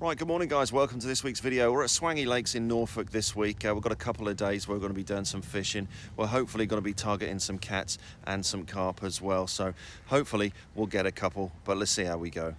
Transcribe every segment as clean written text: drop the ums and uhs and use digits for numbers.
Right, good morning guys, welcome to this week's video. We're at Swangey Lakes in Norfolk this week. We've got a couple of days where we're going to be doing some fishing. We're hopefully going to be targeting some cats and some carp as well. So hopefully we'll get a couple, but let's see how we go.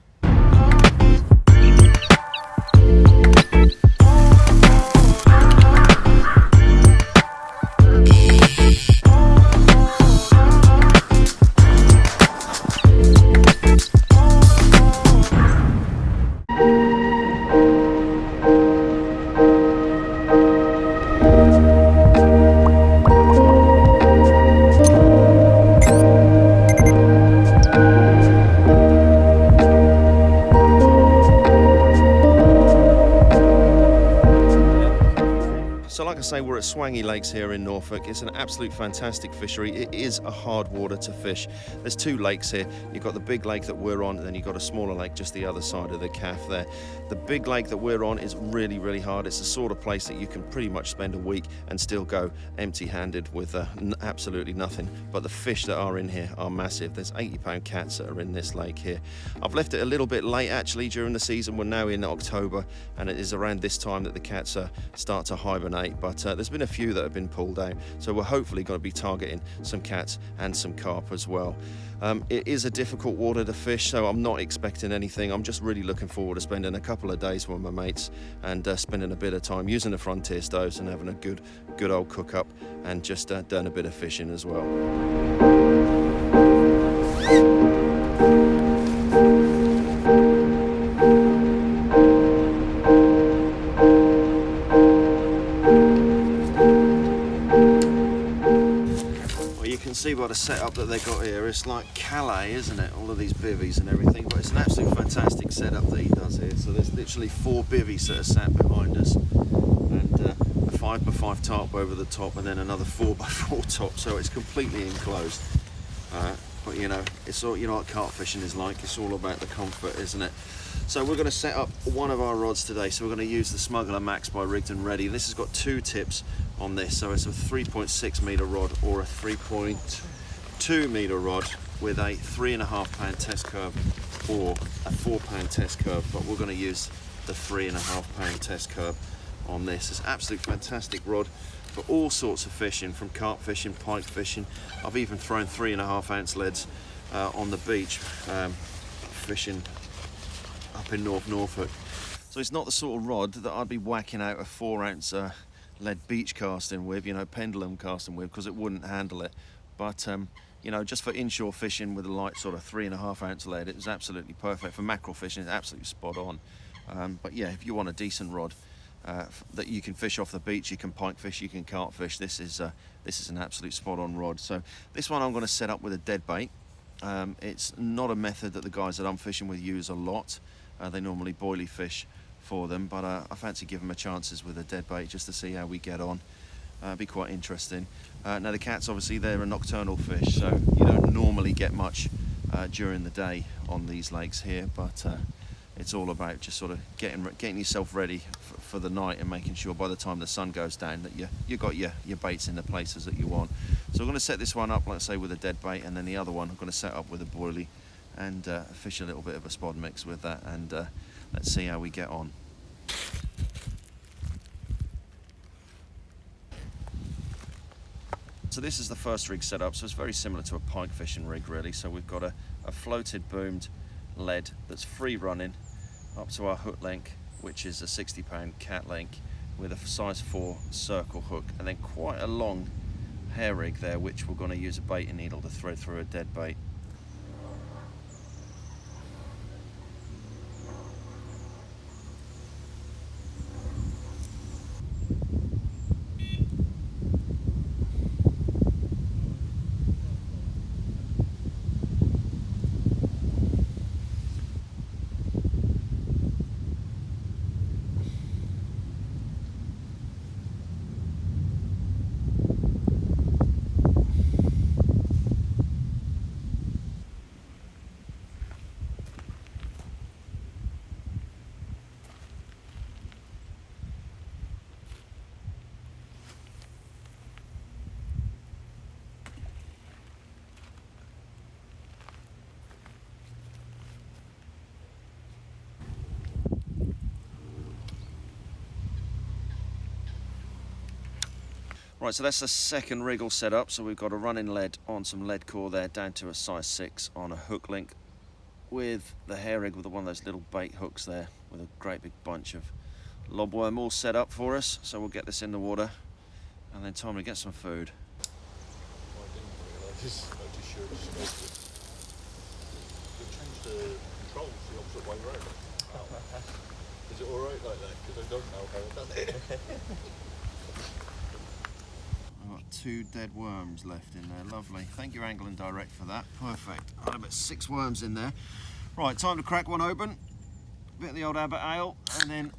So like I say, we're at Swangey Lakes here in Norfolk. It's an absolute fantastic fishery. It is a hard water to fish. There's two lakes here. You've got the big lake that we're on, and then you've got a smaller lake just the other side of the calf there. The big lake that we're on is really, really hard. It's the sort of place that you can pretty much spend a week and still go empty-handed with absolutely nothing. But the fish that are in here are massive. There's 80-pound cats that are in this lake here. I've left it a little bit late actually during the season. We're now in October, and it is around this time that the cats start to hibernate. But there's been a few that have been pulled out, so we're hopefully going to be targeting some cats and some carp as well. It is a difficult water to fish, so I'm not expecting anything. I'm just really looking forward to spending a couple of days with my mates and spending a bit of time using the Frontier stoves and having a good old cook up and just doing a bit of fishing as well. See by the setup that they got here, it's like Calais, isn't it? All of these bivvies and everything, but it's an absolute fantastic setup that he does here. So there's literally 4 bivvies that are sat behind us, and a 5x5 tarp over the top, and then another 4x4 top. So it's completely enclosed. But you know, it's all, you know what carp fishing is like. It's all about the comfort, isn't it? So we're going to set up one of our rods today. So we're going to use the Smuggler Max by Rigged and Ready. This has got 2 tips on this. So it's a 3.6 meter rod or a 3.2 meter rod with a 3.5 pound test curve or a 4 pound test curve. But we're going to use the 3.5 pound test curve on this. It's an absolute fantastic rod for all sorts of fishing, from carp fishing, pike fishing. I've even thrown 3.5 ounce leads on the beach fishing up in Norfolk. So it's not the sort of rod that I'd be whacking out a 4 ounce lead beach casting with, you know, pendulum casting with, because it wouldn't handle it. But you know, just for inshore fishing with a light sort of 3.5 ounce lead, it was absolutely perfect. For mackerel fishing, it's absolutely spot on. But yeah, if you want a decent rod that you can fish off the beach, you can pike fish, you can carp fish, this is an absolute spot on rod. So this one I'm going to set up with a dead bait. It's not a method that the guys that I'm fishing with use a lot. They normally boilie fish for them, but I fancy giving them a chances with a dead bait just to see how we get on. It'd be quite interesting. Now the cats, obviously, they're a nocturnal fish, so you don't normally get much during the day on these lakes here, but it's all about just sort of getting yourself ready for the night and making sure by the time the sun goes down that you got your baits in the places that you want. So I'm going to set this one up, like I say, with a dead bait, and then the other one I'm going to set up with a boilie and fish a little bit of a spod mix with that, and let's see how we get on. So this is the first rig setup, so it's very similar to a pike fishing rig really. So we've got a floated boomed lead that's free running up to our hook length, which is a 60-pound cat length with a size 4 circle hook, and then quite a long hair rig there, which we're going to use a baiting needle to throw through a dead bait. Right, so that's the second rig all set up. So we've got a running lead on some lead core there, down to a size 6 on a hook link, with the hair rig with one of those little bait hooks there, with a great big bunch of lobworm all set up for us. So we'll get this in the water, and then time to get some food. I didn't realise. I just sure it's supposed to. They changed the controls the opposite way round. Oh. Is it alright like that? Because I don't know how I've done it. I've got 2 dead worms left in there. Lovely. Thank you, Angling Direct, for that. Perfect. I had about 6 worms in there. Right, time to crack one open. Bit of the old Abbott ale, and then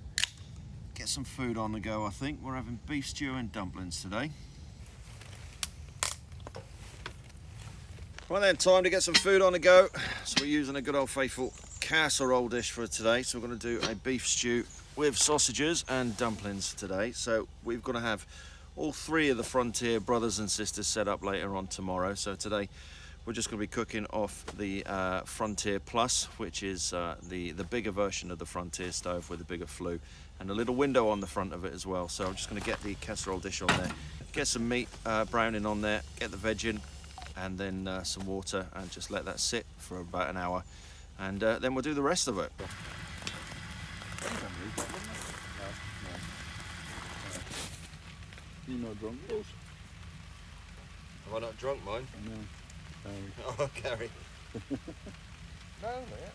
get some food on the go, I think. We're having beef stew and dumplings today. Right then, time to get some food on the go. So we're using a good old faithful casserole dish for today. So we're going to do a beef stew with sausages and dumplings today. So we've got to have all 3 of the Frontier brothers and sisters set up later on tomorrow. So today we're just going to be cooking off the Frontier Plus, which is the bigger version of the Frontier stove with a bigger flue and a little window on the front of it as well. So I'm just going to get the casserole dish on there, get some meat browning on there, get the veg in, and then some water, and just let that sit for about an hour, and then we'll do the rest of it. You not drunk, Rose? Have I not drunk mine? No. Oh, Gary. No, mate.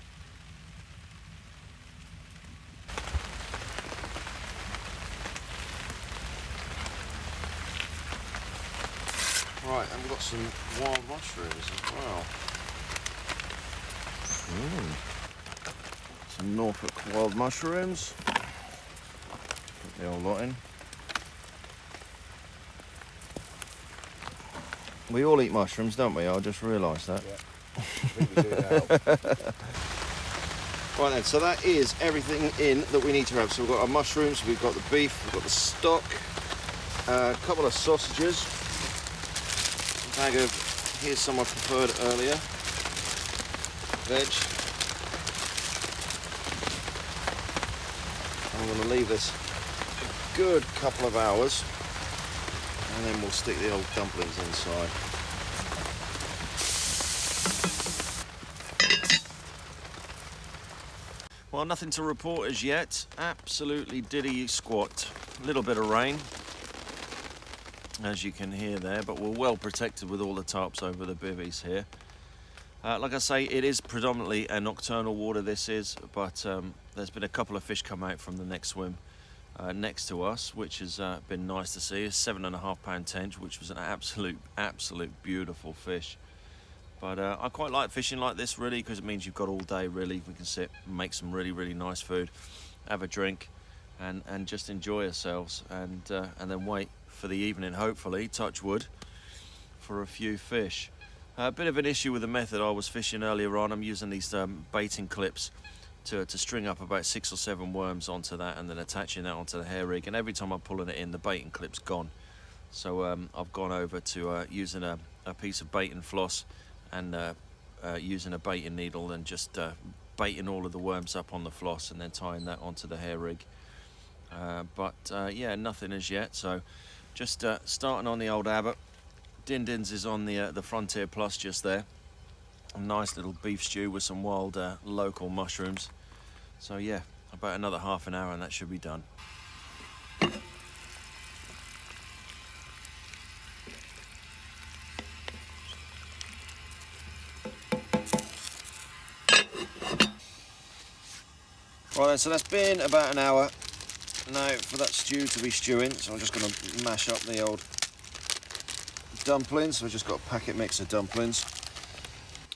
Right, and we've got some wild mushrooms as well. Some Norfolk wild mushrooms. Put the old lot in. We all eat mushrooms, don't we? I just realised that. Yeah. I think we do now. Right then, so that is everything in that we need to have. So we've got our mushrooms, we've got the beef, we've got the stock, a couple of sausages, a bag of, here's some I preferred earlier, veg. I'm going to leave this a good couple of hours, and then we'll stick the old dumplings inside. Well, nothing to report as yet. Absolutely diddy squat. A little bit of rain, as you can hear there, but we're well protected with all the tarps over the bivvies here. Like I say, it is predominantly a nocturnal water, this is, but there's been a couple of fish come out from the next swim next to us, which has been nice to see. A 7.5 pound tench, which was an absolute beautiful fish. But I quite like fishing like this, really, because it means you've got all day, really. We can sit and make some really nice food, have a drink, and just enjoy ourselves, and then wait for the evening, hopefully, touch wood, for a few fish. A bit of an issue with the method I was fishing earlier on. I'm using these baiting clips to string up about 6 or 7 worms onto that, and then attaching that onto the hair rig, and every time I'm pulling it in, the baiting clip's gone. So I've gone over to using a piece of baiting floss, and using a baiting needle, and just baiting all of the worms up on the floss, and then tying that onto the hair rig. Yeah, nothing as yet, so just starting on the old Abbott. Din-Din's is on the Frontier Plus just there. A nice little beef stew with some wild local mushrooms. So yeah, about another half an hour and that should be done. Right then, so that's been about an hour now for that stew to be stewing. So I'm just going to mash up the old dumplings. So we've just got a packet mix of dumplings.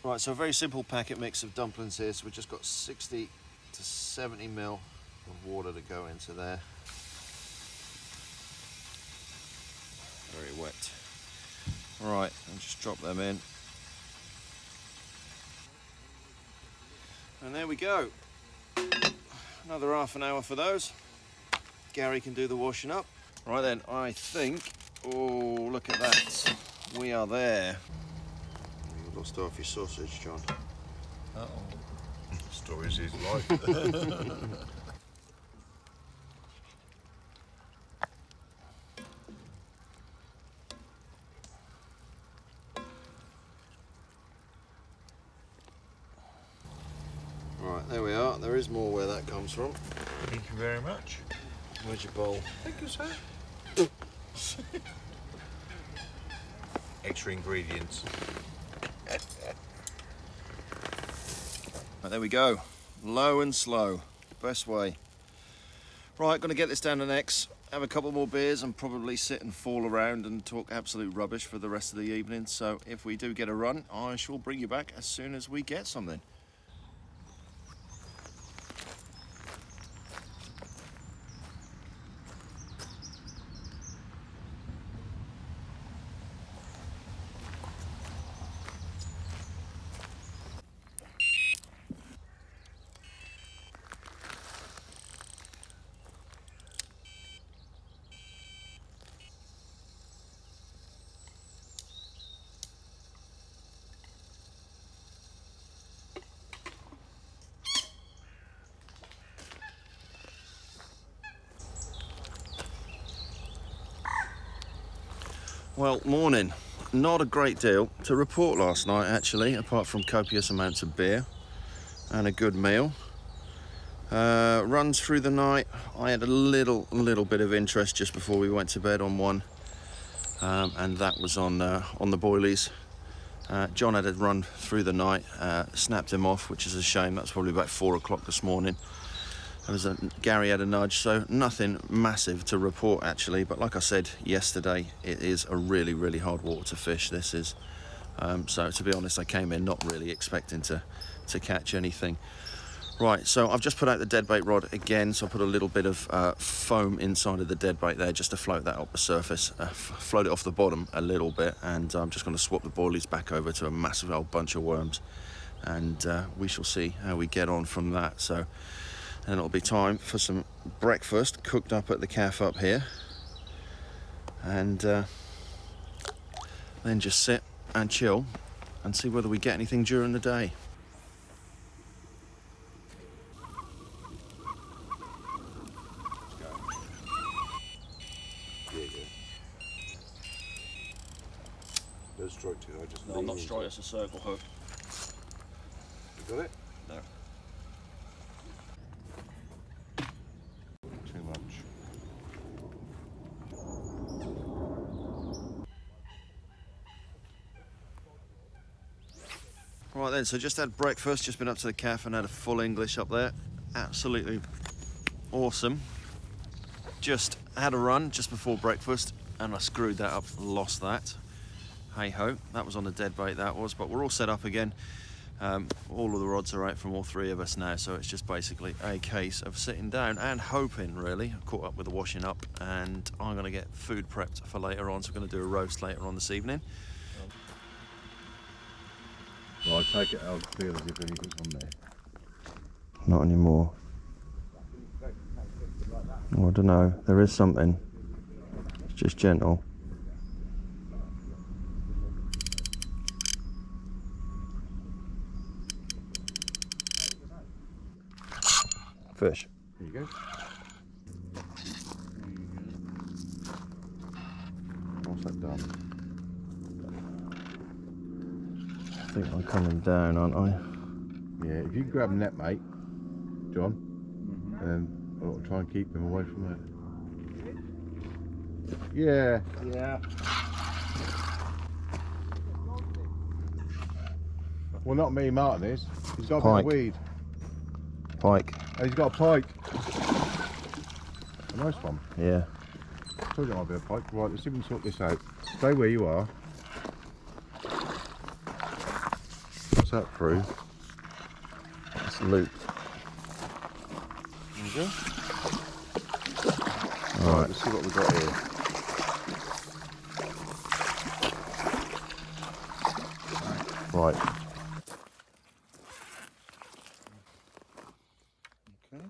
Right, so a very simple packet mix of dumplings here. So we've just got 60 to 70 ml of water to go into there. Very wet. Right, and just drop them in. And there we go. Another half an hour for those. Gary can do the washing up. Right then, I think, oh, look at that. We are there. You've lost half your sausage, John. Uh-oh. Stories his life. there we are. There is more where that comes from. Thank you very much. Where's your bowl? Thank you, sir. Extra ingredients. Right, there we go. Low and slow. Best way. Right, going to get this down to X, have a couple more beers and probably sit and fall around and talk absolute rubbish for the rest of the evening. So if we do get a run, I shall bring you back as soon as we get something. Well, morning. Not a great deal to report last night, actually, apart from copious amounts of beer and a good meal. Runs through the night. I had a little bit of interest just before we went to bed on one, and that was on the boilies. John had a run through the night, snapped him off, which is a shame. That's probably about 4 o'clock this morning. Gary had a nudge, so nothing massive to report actually, but like I said yesterday, it is a really hard water to fish. This is so to be honest, I came in not really expecting to catch anything. Right, so I've just put out the deadbait rod again, so I put a little bit of foam inside of the deadbait there just to float that up the surface, float it off the bottom a little bit, and I'm just going to swap the boilies back over to a massive old bunch of worms, and we shall see how we get on from that. So and it'll be time for some breakfast cooked up at the cafe up here, and then just sit and chill and see whether we get anything during the day. Don't strike too high, just No, I'm not straight, it's a circle hook. You got it? No. Too much. Right then, so just had breakfast, just been up to the cafe and had a full English up there. Absolutely awesome. Just had a run just before breakfast and I screwed that up, lost that. Hey ho, that was on the deadbait that was, but we're all set up again. All of the rods are out from all three of us now, so it's just basically a case of sitting down and hoping, really. I caught up with the washing up and I'm going to get food prepped for later on, so we're going to do a roast later on this evening. Well, I take it out feel as if anything's on there. Not anymore. Oh, I don't know, there is something. It's just gentle. Fish. There you go. What's that done? I think I'm coming down, aren't I? Yeah, if you grab net, mate, John, and I'll try and keep him away from it. Yeah. Yeah. Well, not me, Martin is. He's got a Pike. bit of weed. Pike. Oh, he's got a pike. A nice one. Yeah. I told you it might be a pike. Right, let's see if we can sort this out. Stay where you are. What's that through? It's loop. There you go. Alright. Let's see what we've got here. Right. Okay.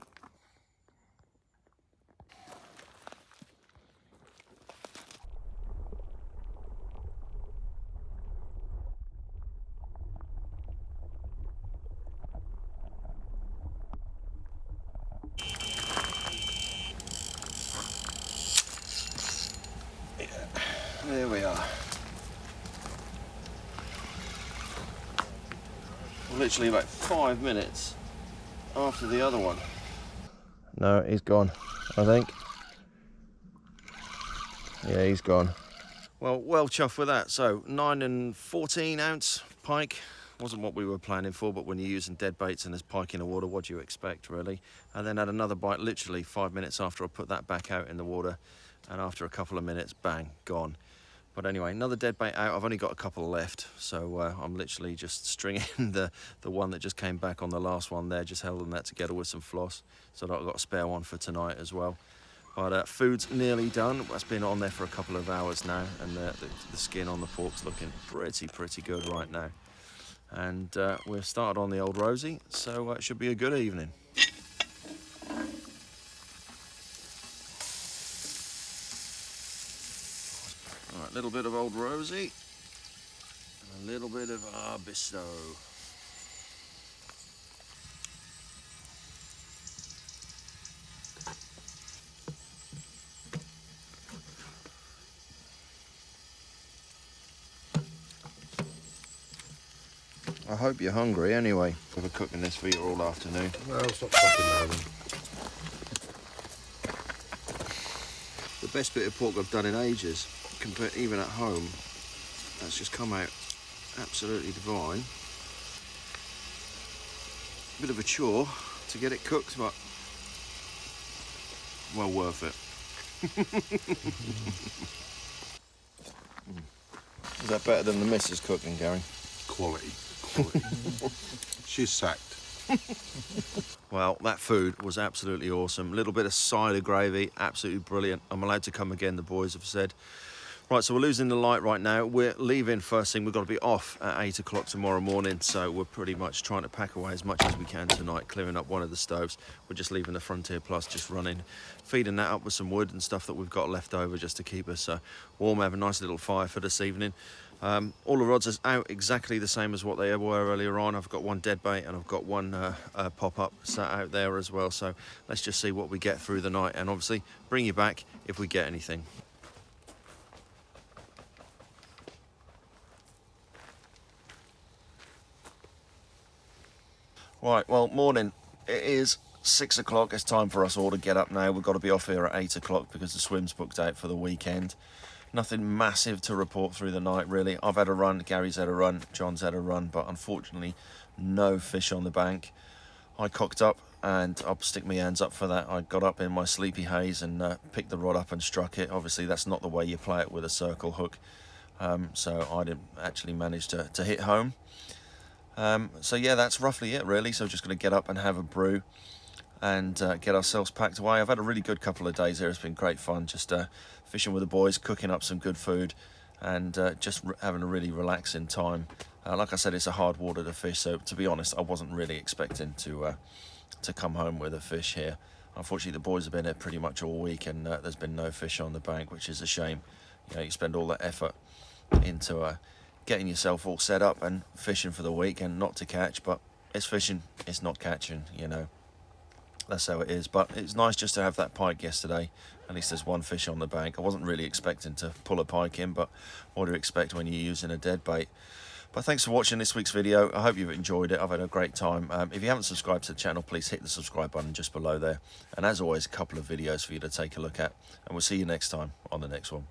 There we are. Literally about 5 minutes after the other one. No, he's gone, I think. Yeah, he's gone. Well chuffed with that. So 9 and 14 ounce pike. Wasn't what we were planning for, but when you're using dead baits and there's pike in the water, what do you expect, really? And then had another bite literally 5 minutes after I put that back out in the water, and after a couple of minutes, bang, gone. But anyway, another dead bait out. I've only got a couple left, so I'm literally just stringing the one that just came back on the last one there, just holding that together with some floss, so that I've got a spare one for tonight as well. But food's nearly done. That's been on there for a couple of hours now, and the skin on the pork's looking pretty good right now. And we've started on the old Rosie, so it should be a good evening. All right, a little bit of old Rosie, and a little bit of Arbisto. I hope you're hungry anyway. We've been cooking this for you all afternoon. Well, stop talking now then. The best bit of pork I've done in ages, compared even at home. That's just come out absolutely divine. Bit of a chore to get it cooked, but well worth it. Is that better than the missus cooking, Gary? Quality. She's sacked. Well, that food was absolutely awesome. A little bit of cider gravy, absolutely brilliant. I'm allowed to come again, the boys have said. Right, so we're losing the light right now. We're leaving first thing. We've got to be off at 8 o'clock tomorrow morning, so we're pretty much trying to pack away as much as we can tonight, clearing up one of the stoves. We're just leaving the Frontier Plus just running, feeding that up with some wood and stuff that we've got left over just to keep us warm, have a nice little fire for this evening. All the rods are out exactly the same as what they were earlier on. I've got one dead bait and I've got one pop-up sat out there as well, so let's just see what we get through the night, and obviously bring you back if we get anything. Right, well, morning. It is 6 o'clock. It's time for us all to get up now. We've got to be off here at 8 o'clock because the swim's booked out for the weekend. Nothing massive to report through the night, really. I've had a run, Gary's had a run, John's had a run, but unfortunately no fish on the bank. I cocked up, and I'll stick my hands up for that. I got up in my sleepy haze and picked the rod up and struck it. Obviously that's not the way you play it with a circle hook, so I didn't actually manage to hit home. So yeah, that's roughly it really. So just going to get up and have a brew and get ourselves packed away. I've had a really good couple of days here. It's been great fun, just fishing with the boys, cooking up some good food, and just having a really relaxing time. Like I said, it's a hard water to fish, so to be honest, I wasn't really expecting to come home with a fish here. Unfortunately, the boys have been here pretty much all week, and there's been no fish on the bank, which is a shame. You know, you spend all that effort into getting yourself all set up and fishing for the week, and not to catch, but it's fishing, it's not catching, you know. That's how it is. But it's nice just to have that pike yesterday. At least there's one fish on the bank. I wasn't really expecting to pull a pike in, but what do you expect when you're using a dead bait? But thanks for watching this week's video. I hope you've enjoyed it. I've had a great time. If you haven't subscribed to the channel, please hit the subscribe button just below there. And as always, a couple of videos for you to take a look at. And we'll see you next time on the next one.